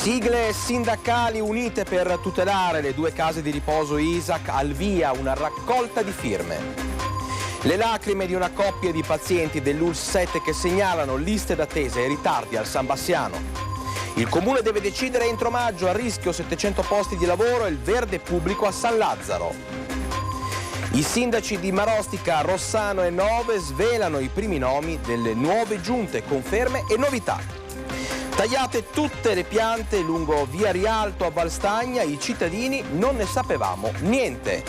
Sigle sindacali unite per tutelare le due case di riposo ISAC, al via una raccolta di firme. Le lacrime di una coppia di pazienti dell'ULSS 7 che segnalano liste d'attesa e ritardi al San Bassiano. Il comune deve decidere entro maggio, a rischio 700 posti di lavoro e il verde pubblico a San Lazzaro. I sindaci di Marostica, Rossano e Nove svelano i primi nomi delle nuove giunte, conferme e novità. Tagliate tutte le piante lungo via Rialto a Valstagna, i cittadini non ne sapevamo niente.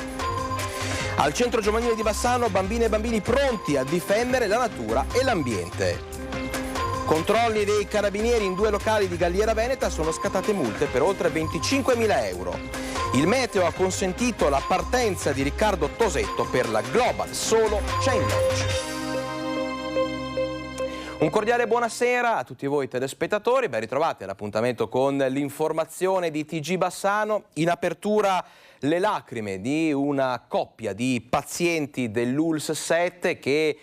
Al centro giovanile di Bassano, bambine e bambini pronti a difendere la natura e l'ambiente. Controlli dei carabinieri in 2 locali di Galliera Veneta, sono scattate multe per oltre 25.000 euro. Il meteo ha consentito la partenza di Riccardo Tosetto per la Global Solo Challenge. Un cordiale buonasera a tutti voi telespettatori, ben ritrovati all'appuntamento con l'informazione di TG Bassano. In apertura le lacrime di una coppia di pazienti dell'ULSS 7 che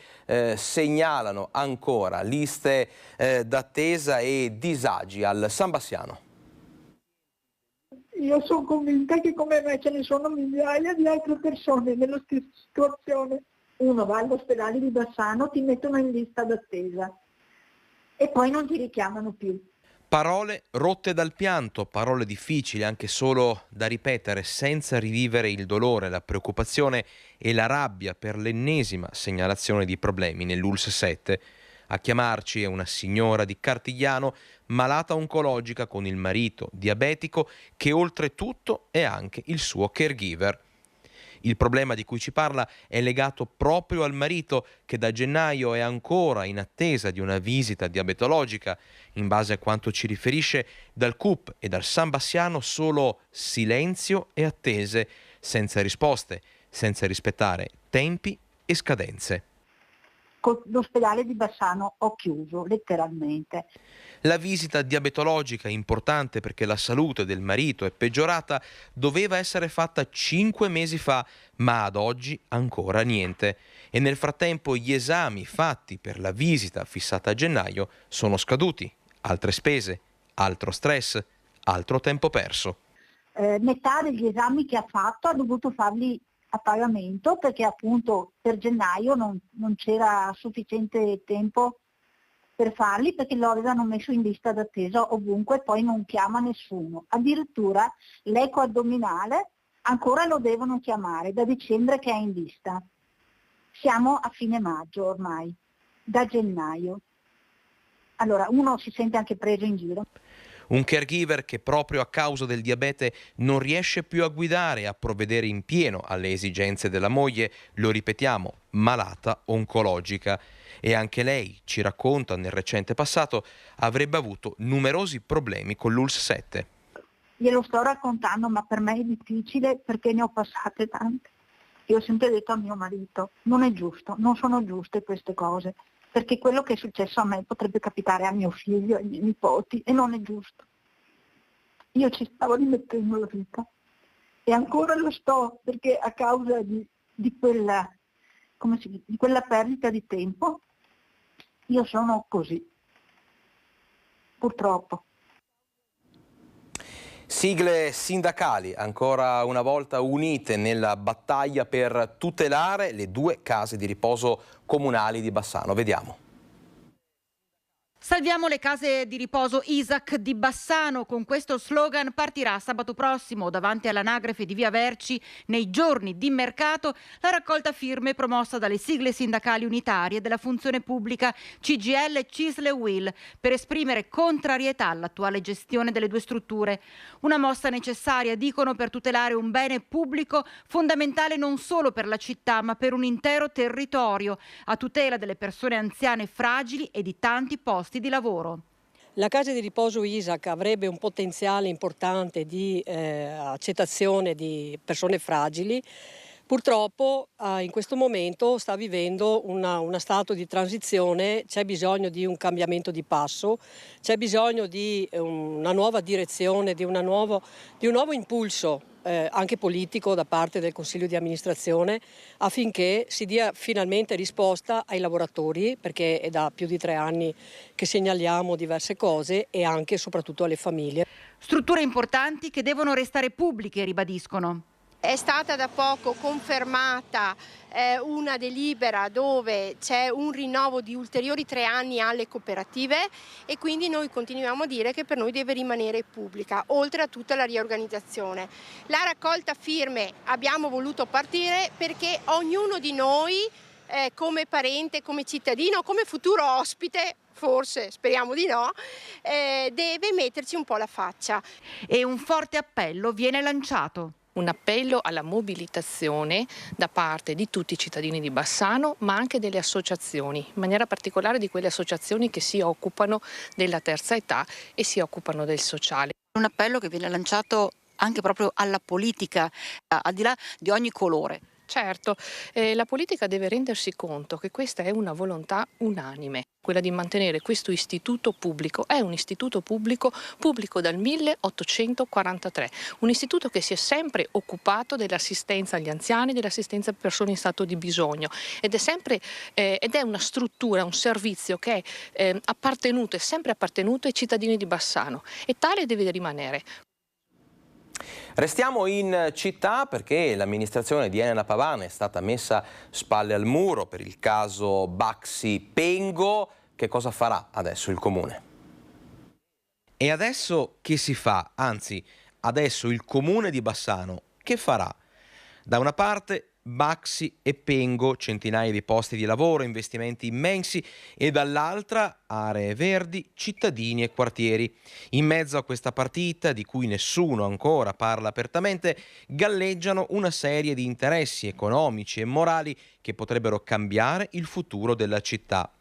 segnalano ancora liste d'attesa e disagi al San Bassiano. Io sono convinta che come me ce ne sono migliaia di altre persone nella stessa situazione. Uno va all'ospedale di Bassano, ti mettono in lista d'attesa e poi non ti richiamano più. Parole rotte dal pianto, parole difficili anche solo da ripetere senza rivivere il dolore, la preoccupazione e la rabbia per l'ennesima segnalazione di problemi nell'ULSS 7. A chiamarci è una signora di Cartigliano malata oncologica con il marito diabetico che oltretutto è anche il suo caregiver. Il problema di cui ci parla è legato proprio al marito che da gennaio è ancora in attesa di una visita diabetologica. In base a quanto ci riferisce dal CUP e dal San Bassiano solo silenzio e attese, senza risposte, senza rispettare tempi e scadenze. Con l'ospedale di Bassano ho chiuso, letteralmente. La visita diabetologica, importante perché la salute del marito è peggiorata, doveva essere fatta 5 mesi fa, ma ad oggi ancora niente. E nel frattempo gli esami fatti per la visita fissata a gennaio sono scaduti. Altre spese, altro stress, altro tempo perso. Metà degli esami che ha fatto ha dovuto farli a pagamento perché appunto per gennaio non c'era sufficiente tempo per farli perché lo avevano messo in lista d'attesa ovunque, poi non chiama nessuno. Addirittura l'eco addominale ancora lo devono chiamare da dicembre che è in lista. Siamo a fine maggio ormai, da gennaio. Allora uno si sente anche preso in giro. Un caregiver che proprio a causa del diabete non riesce più a guidare e a provvedere in pieno alle esigenze della moglie, lo ripetiamo, malata oncologica. E anche lei, ci racconta nel recente passato, avrebbe avuto numerosi problemi con l'ULSS 7. Glielo sto raccontando, ma per me è difficile perché ne ho passate tante. Io ho sempre detto a mio marito, non è giusto, non sono giuste queste cose, perché quello che è successo a me potrebbe capitare a mio figlio, ai miei nipoti, e non è giusto. Io ci stavo rimettendo la vita e ancora lo sto, perché a causa di quella perdita di tempo io sono così, purtroppo. Sigle sindacali, ancora una volta unite nella battaglia per tutelare le 2 case di riposo comunali di Bassano. Vediamo. Salviamo le case di riposo ISAC di Bassano. Con questo slogan partirà sabato prossimo davanti all'anagrafe di Via Verci nei giorni di mercato la raccolta firme promossa dalle sigle sindacali unitarie della funzione pubblica CGIL, CISL e UIL per esprimere contrarietà all'attuale gestione delle 2 strutture. Una mossa necessaria, dicono, per tutelare un bene pubblico fondamentale non solo per la città ma per un intero territorio, a tutela delle persone anziane e fragili e di tanti posti di lavoro. La casa di riposo ISAC avrebbe un potenziale importante di accettazione di persone fragili. Purtroppo in questo momento sta vivendo uno stato di transizione, c'è bisogno di un cambiamento di passo, c'è bisogno di una nuova direzione, di un nuovo impulso anche politico da parte del Consiglio di amministrazione affinché si dia finalmente risposta ai lavoratori, perché è da più di 3 anni che segnaliamo diverse cose, e anche e soprattutto alle famiglie. Strutture importanti che devono restare pubbliche, ribadiscono. È stata da poco confermata una delibera dove c'è un rinnovo di ulteriori 3 anni alle cooperative, e quindi noi continuiamo a dire che per noi deve rimanere pubblica, oltre a tutta la riorganizzazione. La raccolta firme abbiamo voluto partire perché ognuno di noi, come parente, come cittadino, come futuro ospite, forse, speriamo di no, deve metterci un po' la faccia. E un forte appello viene lanciato. Un appello alla mobilitazione da parte di tutti i cittadini di Bassano, ma anche delle associazioni, in maniera particolare di quelle associazioni che si occupano della terza età e si occupano del sociale. Un appello che viene lanciato anche proprio alla politica, al di là di ogni colore. Certo, la politica deve rendersi conto che questa è una volontà unanime, quella di mantenere questo istituto pubblico. È un istituto pubblico dal 1843, un istituto che si è sempre occupato dell'assistenza agli anziani, dell'assistenza a persone in stato di bisogno, ed è una struttura, un servizio che è sempre appartenuto ai cittadini di Bassano, e tale deve rimanere. Restiamo in città perché l'amministrazione di Elena Pavana è stata messa spalle al muro per il caso Baxi Pengo. Che cosa farà adesso il comune? E adesso che si fa? Anzi, adesso il comune di Bassano che farà? Da una parte Baxi e Pengo, centinaia di posti di lavoro, investimenti immensi, e dall'altra aree verdi, cittadini e quartieri. In mezzo a questa partita, di cui nessuno ancora parla apertamente, galleggiano una serie di interessi economici e morali che potrebbero cambiare il futuro della città.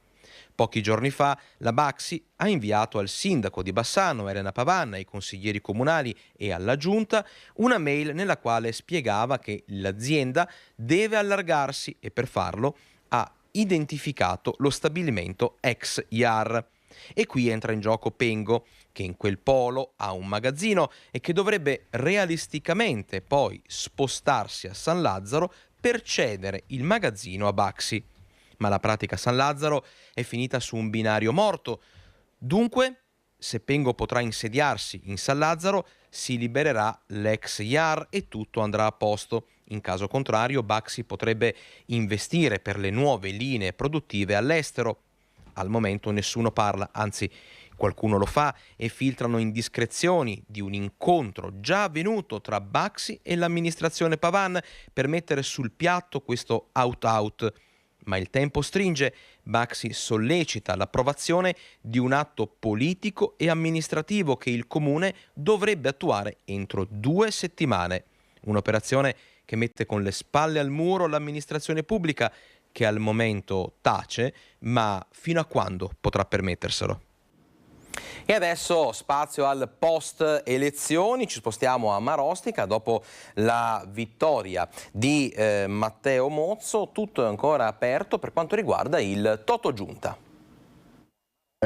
Pochi giorni fa la Baxi ha inviato al sindaco di Bassano, Elena Pavana, ai consiglieri comunali e alla giunta una mail nella quale spiegava che l'azienda deve allargarsi e per farlo ha identificato lo stabilimento ex IAR. E qui entra in gioco Pengo, che in quel polo ha un magazzino e che dovrebbe realisticamente poi spostarsi a San Lazzaro per cedere il magazzino a Baxi. Ma la pratica San Lazzaro è finita su un binario morto. Dunque, se Pengo potrà insediarsi in San Lazzaro, si libererà l'ex IAR e tutto andrà a posto. In caso contrario, Baxi potrebbe investire per le nuove linee produttive all'estero. Al momento nessuno parla, anzi qualcuno lo fa, e filtrano indiscrezioni di un incontro già avvenuto tra Baxi e l'amministrazione Pavan per mettere sul piatto questo out-out. Ma il tempo stringe, Baxi sollecita l'approvazione di un atto politico e amministrativo che il comune dovrebbe attuare entro 2 settimane. Un'operazione che mette con le spalle al muro l'amministrazione pubblica, che al momento tace, ma fino a quando potrà permetterselo? E adesso spazio al post elezioni, ci spostiamo a Marostica dopo la vittoria di Matteo Mozzo. Tutto è ancora aperto per quanto riguarda il Toto Giunta.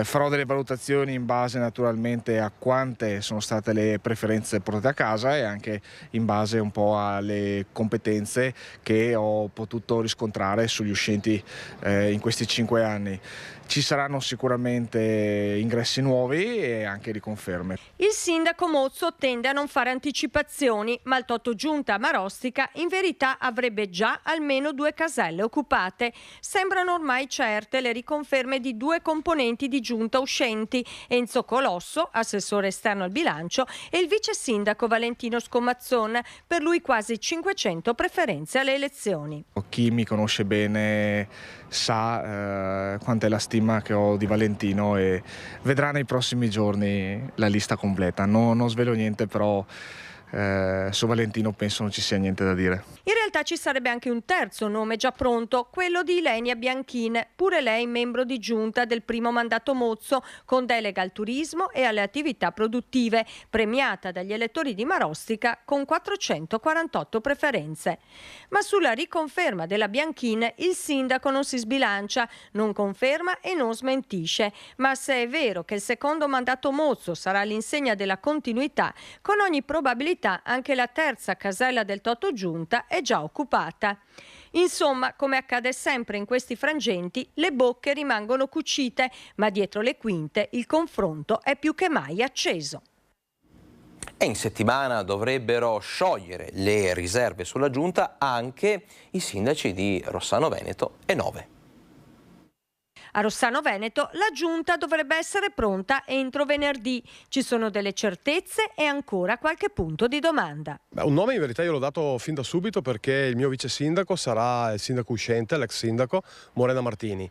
Farò delle valutazioni in base naturalmente a quante sono state le preferenze portate a casa e anche in base un po' alle competenze che ho potuto riscontrare sugli uscenti in questi 5 anni. Ci saranno sicuramente ingressi nuovi e anche riconferme. Il sindaco Mozzo tende a non fare anticipazioni, ma il Toto Giunta a Marostica in verità avrebbe già almeno 2 caselle occupate. Sembrano ormai certe le riconferme di 2 componenti di giunta uscenti, Enzo Colosso, assessore esterno al bilancio, e il vice sindaco Valentino Scomazzon, per lui quasi 500 preferenze alle elezioni. Chi mi conosce bene sa quanta è la stima che ho di Valentino e vedrà nei prossimi giorni la lista completa. Non svelo niente, però su Valentino penso non ci sia niente da dire. In realtà realtà ci sarebbe anche un terzo nome già pronto, quello di Ilenia Bianchin, pure lei membro di giunta del primo mandato Mozzo, con delega al turismo e alle attività produttive, premiata dagli elettori di Marostica con 448 preferenze. Ma sulla riconferma della Bianchin il sindaco non si sbilancia, non conferma e non smentisce. Ma se è vero che il secondo mandato Mozzo sarà all'insegna della continuità, con ogni probabilità anche la terza casella del Toto Giunta è già occupata. Insomma, come accade sempre in questi frangenti, le bocche rimangono cucite, ma dietro le quinte il confronto è più che mai acceso. E in settimana dovrebbero sciogliere le riserve sulla giunta anche i sindaci di Rossano Veneto e Nove. A Rossano Veneto la giunta dovrebbe essere pronta entro venerdì. Ci sono delle certezze e ancora qualche punto di domanda. Un nome in verità io l'ho dato fin da subito, perché il mio vice sindaco sarà il sindaco uscente, l'ex sindaco Morena Martini.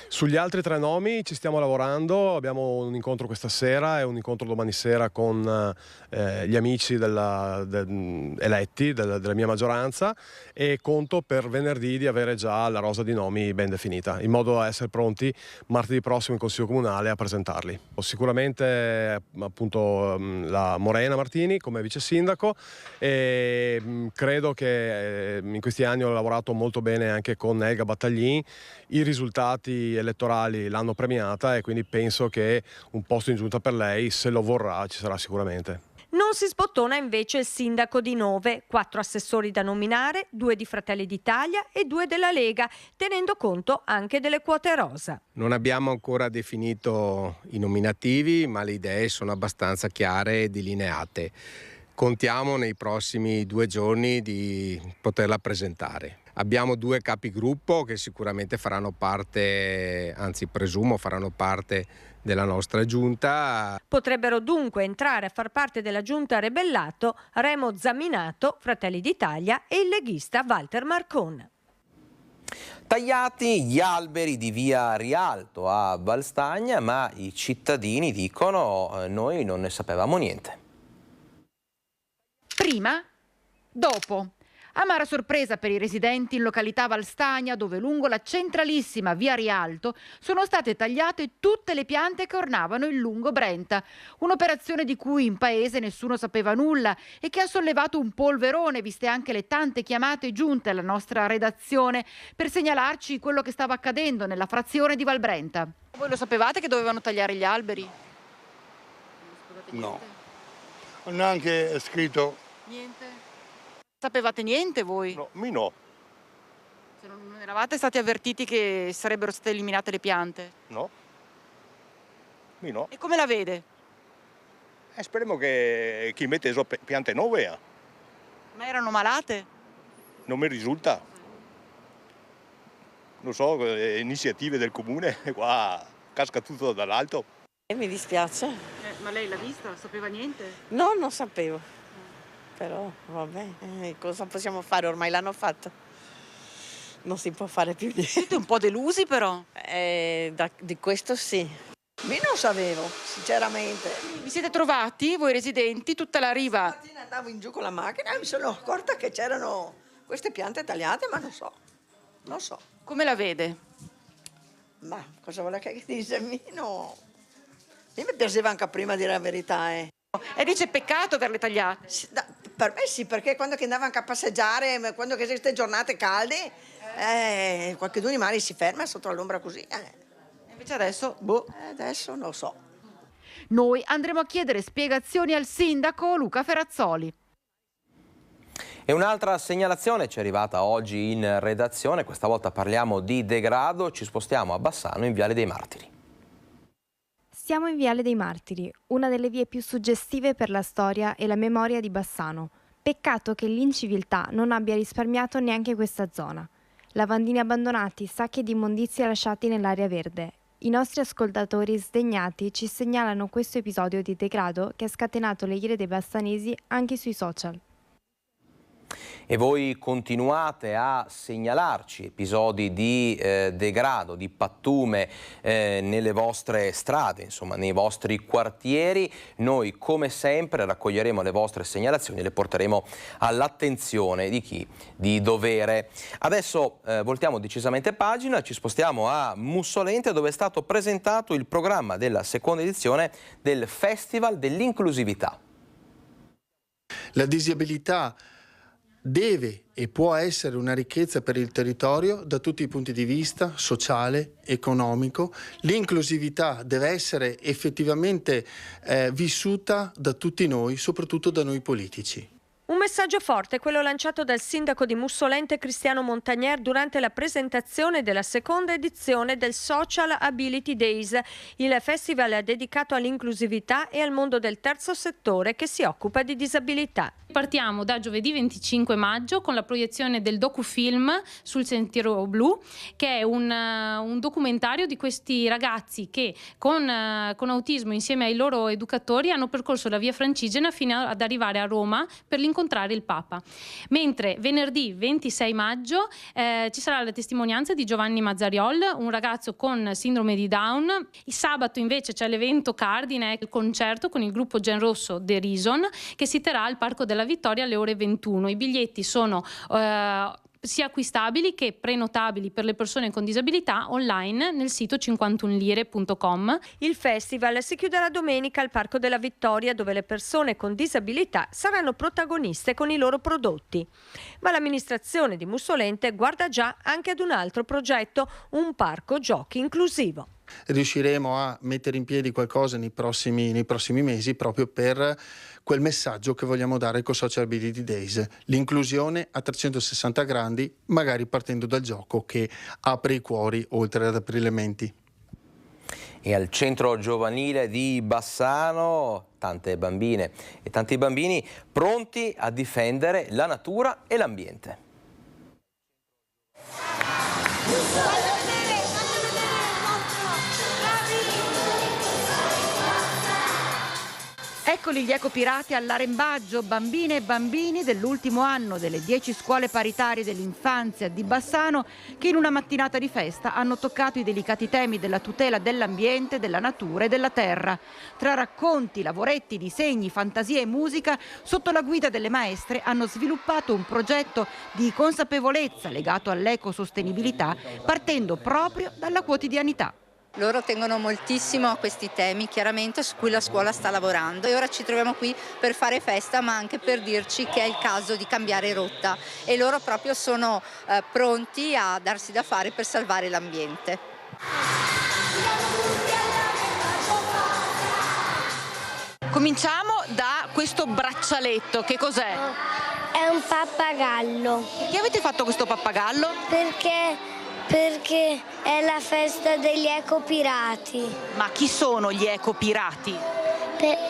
Sugli altri 3 nomi ci stiamo lavorando, abbiamo un incontro questa sera e un incontro domani sera con gli amici eletti della mia maggioranza, e conto per venerdì di avere già la rosa di nomi ben definita, in modo da essere pronti martedì prossimo in Consiglio Comunale a presentarli. Sicuramente appunto la Morena Martini come vice sindaco, e credo che in questi anni ho lavorato molto bene anche con Elga Battaglin, i risultati elettorali l'hanno premiata e quindi penso che un posto in giunta per lei, se lo vorrà, ci sarà sicuramente. Non si sbottona invece il sindaco di Nove, 4 assessori da nominare, 2 di Fratelli d'Italia e 2 della Lega, tenendo conto anche delle quote rosa. Non abbiamo ancora definito i nominativi, ma le idee sono abbastanza chiare e delineate. Contiamo nei prossimi 2 giorni di poterla presentare. Abbiamo 2 capigruppo che sicuramente faranno parte, anzi presumo faranno parte della nostra giunta. Potrebbero dunque entrare a far parte della giunta Rebellato Remo Zamminato, Fratelli d'Italia, e il leghista Walter Marcon. Tagliati gli alberi di via Rialto a Valstagna, ma i cittadini dicono noi non ne sapevamo niente. Prima, dopo. Amara sorpresa per i residenti in località Valstagna, dove lungo la centralissima via Rialto sono state tagliate tutte le piante che ornavano il lungo Brenta. Un'operazione di cui in paese nessuno sapeva nulla e che ha sollevato un polverone, viste anche le tante chiamate giunte alla nostra redazione per segnalarci quello che stava accadendo nella frazione di Valbrenta. Voi lo sapevate che dovevano tagliare gli alberi? No, neanche è scritto. Niente? Sapevate niente voi? No, mi no. Se non eravate stati avvertiti che sarebbero state eliminate le piante? No. Mi no. E come la vede? Speriamo che chi mette piante nuove. Ma erano malate? Non mi risulta. Non so, iniziative del comune, qua casca tutto dall'alto. Mi dispiace. Ma lei l'ha vista? Sapeva niente? No, non sapevo. Però vabbè, cosa possiamo fare? Ormai l'hanno fatto. Non si può fare più niente. Siete un po' delusi però? Di questo sì. Io non sapevo, sinceramente. Vi siete trovati, voi residenti, tutta la riva? Stamattina andavo in giù con la macchina e mi sono accorta che c'erano queste piante tagliate, ma non so. Come la vede? Ma cosa vuole che dice? No. Mi piaceva anche prima, a dire la verità. E dice peccato averle tagliate? Per me sì, perché quando che andavo anche a passeggiare, quando che queste giornate calde, qualcuno di mare si ferma sotto l'ombra così. Invece adesso, adesso non so. Noi andremo a chiedere spiegazioni al sindaco Luca Ferrazzoli. E un'altra segnalazione ci è arrivata oggi in redazione, questa volta parliamo di degrado, ci spostiamo a Bassano in Viale dei Martiri. Siamo in Viale dei Martiri, una delle vie più suggestive per la storia e la memoria di Bassano. Peccato che l'inciviltà non abbia risparmiato neanche questa zona. Lavandini abbandonati, sacchi di immondizia lasciati nell'area verde. I nostri ascoltatori sdegnati ci segnalano questo episodio di degrado che ha scatenato le ire dei bassanesi anche sui social. E voi continuate a segnalarci episodi di degrado, di pattume nelle vostre strade, insomma nei vostri quartieri. Noi come sempre raccoglieremo le vostre segnalazioni e le porteremo all'attenzione di chi di dovere. Adesso voltiamo decisamente pagina, ci spostiamo a Mussolente, dove è stato presentato il programma della seconda edizione del Festival dell'inclusività. La disabilità deve e può essere una ricchezza per il territorio da tutti i punti di vista, sociale, economico. L'inclusività deve essere effettivamente vissuta da tutti noi, soprattutto da noi politici. Un messaggio forte, quello lanciato dal sindaco di Mussolente Cristiano Montagnier durante la presentazione della seconda edizione del Social Ability Days, il festival dedicato all'inclusività e al mondo del terzo settore che si occupa di disabilità. Partiamo da giovedì 25 maggio con la proiezione del docufilm Sul Sentiero Blu, che è un documentario di questi ragazzi che con autismo insieme ai loro educatori hanno percorso la via Francigena fino ad arrivare a Roma per incontrare il Papa. Mentre venerdì 26 maggio ci sarà la testimonianza di Giovanni Mazzariol, un ragazzo con sindrome di Down. Il sabato invece c'è l'evento cardine, il concerto con il gruppo Genrosso The Reason, che si terrà al Parco della Vittoria alle ore 21. I biglietti sono sia acquistabili che prenotabili per le persone con disabilità online nel sito 51lire.com. Il festival si chiuderà domenica al Parco della Vittoria, dove le persone con disabilità saranno protagoniste con i loro prodotti. Ma l'amministrazione di Mussolente guarda già anche ad un altro progetto, un parco giochi inclusivo. Riusciremo a mettere in piedi qualcosa nei prossimi mesi proprio per quel messaggio che vogliamo dare con Social Ability Days, l'inclusione a 360 gradi, magari partendo dal gioco che apre i cuori oltre ad aprire le menti. E al centro giovanile di Bassano tante bambine e tanti bambini pronti a difendere la natura e l'ambiente. Eccoli gli ecopirati all'arembaggio, bambine e bambini dell'ultimo anno delle 10 scuole paritarie dell'infanzia di Bassano che in una mattinata di festa hanno toccato i delicati temi della tutela dell'ambiente, della natura e della terra. Tra racconti, lavoretti, disegni, fantasia e musica, sotto la guida delle maestre hanno sviluppato un progetto di consapevolezza legato all'ecosostenibilità partendo proprio dalla quotidianità. Loro tengono moltissimo a questi temi, chiaramente, su cui la scuola sta lavorando, e ora ci troviamo qui per fare festa, ma anche per dirci che è il caso di cambiare rotta, e loro proprio sono pronti a darsi da fare per salvare l'ambiente. Cominciamo da questo braccialetto, che cos'è? È un pappagallo. Perché avete fatto questo pappagallo? Perché è la festa degli ecopirati. Ma chi sono gli ecopirati?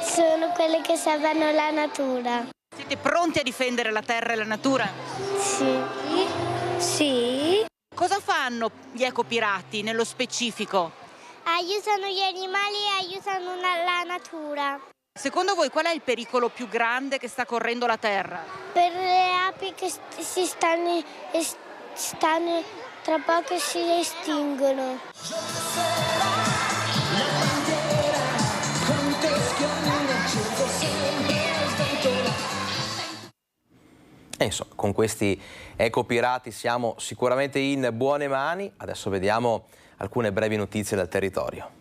Sono quelli che salvano la natura. Siete pronti a difendere la terra e la natura? Sì. Cosa fanno gli ecopirati nello specifico? Aiutano gli animali e aiutano la natura. Secondo voi qual è il pericolo più grande che sta correndo la terra? Per le api che si stanno tra poco si estinguono. Insomma, con questi ecopirati siamo sicuramente in buone mani. Adesso vediamo alcune brevi notizie dal territorio.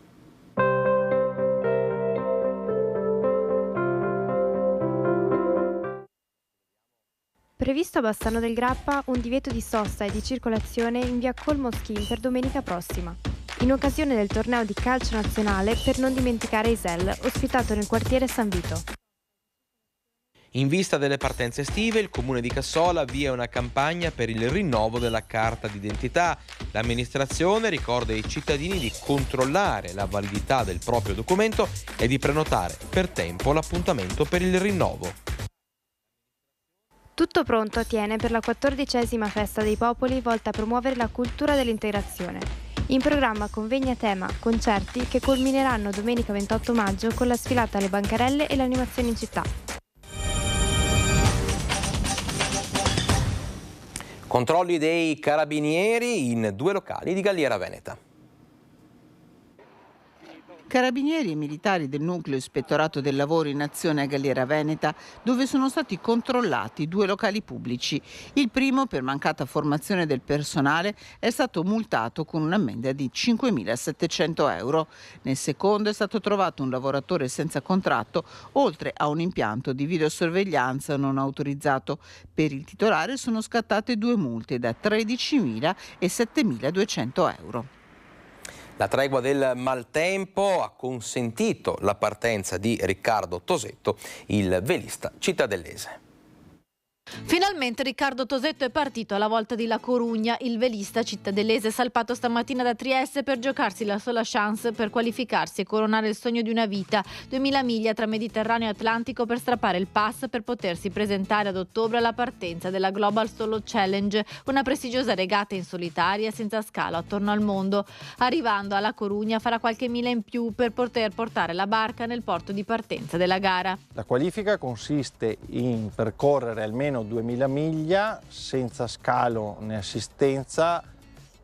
Previsto a Bassano del Grappa un divieto di sosta e di circolazione in via Colmoschin per domenica prossima, in occasione del torneo di calcio nazionale per non dimenticare Isel, ospitato nel quartiere San Vito. In vista delle partenze estive, il Comune di Cassola avvia una campagna per il rinnovo della carta d'identità. L'amministrazione ricorda ai cittadini di controllare la validità del proprio documento e di prenotare per tempo l'appuntamento per il rinnovo. Tutto pronto a Thiene per la 14ª Festa dei Popoli volta a promuovere la cultura dell'integrazione. In programma convegni a tema, concerti che culmineranno domenica 28 maggio con la sfilata alle bancarelle e l'animazione in città. Controlli dei carabinieri in 2 locali di Galliera Veneta. Carabinieri e militari del nucleo ispettorato del lavoro in azione a Galliera Veneta, dove sono stati controllati 2 locali pubblici. Il primo, per mancata formazione del personale, è stato multato con un'ammenda di 5.700 euro. Nel secondo è stato trovato un lavoratore senza contratto, oltre a un impianto di videosorveglianza non autorizzato. Per il titolare sono scattate 2 multe da 13.000 e 7.200 euro. La tregua del maltempo ha consentito la partenza di Riccardo Tosetto, il velista cittadellese. Finalmente Riccardo Tosetto è partito alla volta di La Corugna. Il velista cittadellese è salpato stamattina da Trieste per giocarsi la sola chance per qualificarsi e coronare il sogno di una vita. 2000 miglia tra Mediterraneo e Atlantico per strappare il pass per potersi presentare ad ottobre alla partenza della Global Solo Challenge, una prestigiosa regata in solitaria senza scalo attorno al mondo. Arrivando a La Corugna farà qualche miglia in più per poter portare la barca nel porto di partenza della gara. La qualifica consiste in percorrere almeno 2000 miglia senza scalo né assistenza,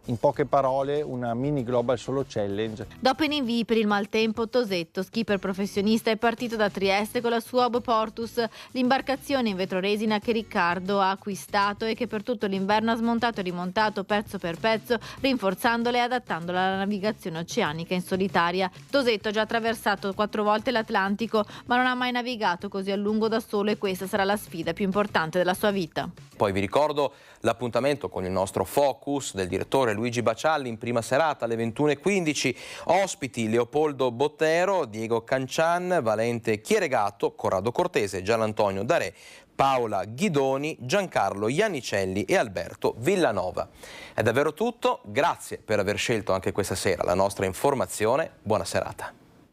in poche parole una mini Global Solo Challenge. Dopo i rinvii per il maltempo, Tosetto, skipper professionista, è partito da Trieste con la sua Hub Portus, l'imbarcazione in vetroresina che Riccardo ha acquistato e che per tutto l'inverno ha smontato e rimontato pezzo per pezzo, rinforzandola e adattandola alla navigazione oceanica in solitaria. Tosetto ha già attraversato 4 volte l'Atlantico, ma non ha mai navigato così a lungo da solo e questa sarà la sfida più importante della sua vita. Poi vi ricordo l'appuntamento con il nostro Focus del direttore Luigi Bacialli in prima serata alle 21:15. Ospiti Leopoldo Bottero, Diego Cancian, Valente Chieregato, Corrado Cortese, Gianantonio Darè, Paola Ghidoni, Giancarlo Iannicelli e Alberto Villanova. È davvero tutto, grazie per aver scelto anche questa sera la nostra informazione, buona serata.